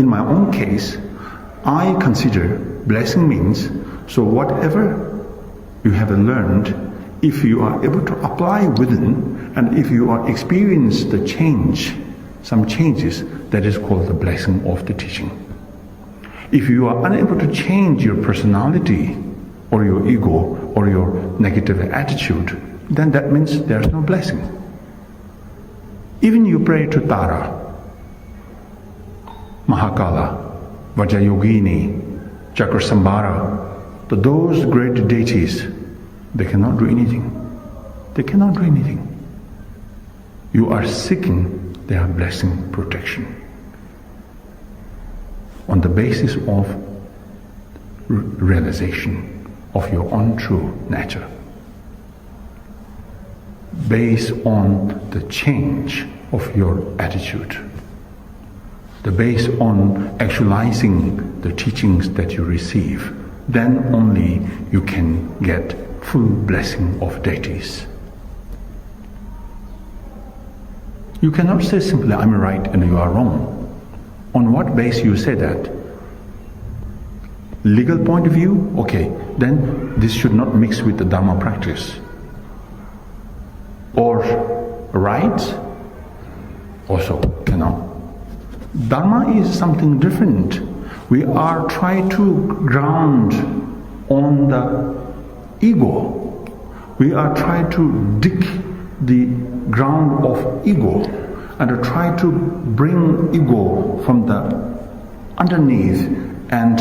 in my own case, I consider blessing means, so whatever you have learned, if you are able to apply within, and if you are experience the change, some changes, that is called the blessing of the teaching. If you are unable to change your personality or your ego or your negative attitude, then that means there is no blessing. Even you pray to Tara, Mahakala, Vajrayogini, Chakrasambhara, to those great deities, they cannot do anything. They cannot do anything. You are seeking their blessing, protection, on the basis of realization of your own true nature, based on the change of your attitude, the based on actualizing the teachings that you receive, then only you can get full blessing of deities. You cannot say simply, I'm right and you are wrong. On what basis you say that? Legal point of view? Okay, then this should not mix with the Dharma practice. Or right? Also cannot. Dharma is something different. We are trying to ground on the ego. We are trying to dig the ground of ego and try to bring ego from the underneath and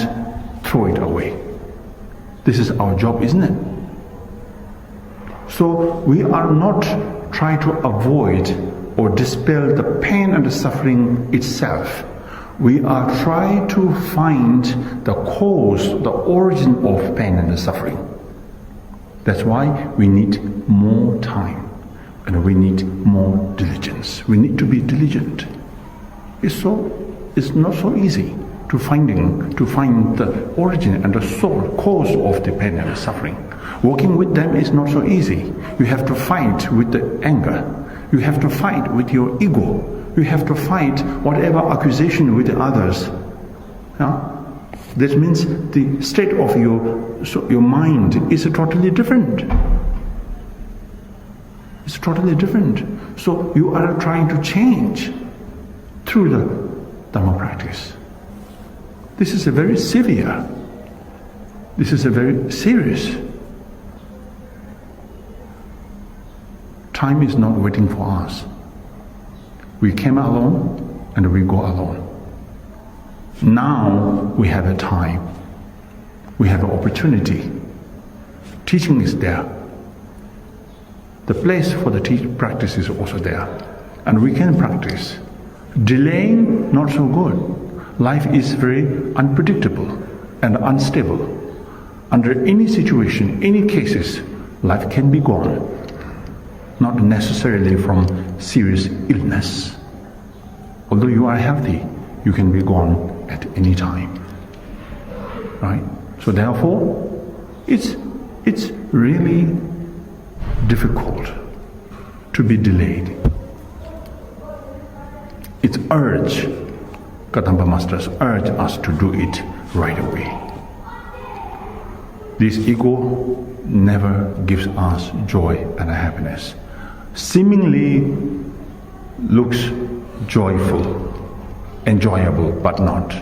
throw it away. This is our job, isn't it? So we are not trying to avoid or dispel the pain and the suffering itself. We are trying to find the cause, the origin of pain and the suffering. That's why we need more time. And we need more diligence. We need to be diligent. It's not so easy to find the origin and the soul, cause of the pain and the suffering. Working with them is not so easy. You have to fight with the anger. You have to fight with your ego. You have to fight whatever accusation with the others. That means the state of your mind is totally different. It's totally different. So you are trying to change through the Dhamma practice. This is a very severe. This is a very serious. Time is not waiting for us. We came alone and we go alone. Now we have a time. We have an opportunity. Teaching is there. The place for the practice is also there. And we can practice. Delaying, not so good. Life is very unpredictable and unstable. Under any situation, any cases, life can be gone. Not necessarily from serious illness. Although you are healthy, you can be gone at any time. Right? So therefore, it's really difficult to be delayed. It's urge, Kadamba Masters urge us to do it right away. This ego never gives us joy and happiness. Seemingly looks joyful, enjoyable, but not.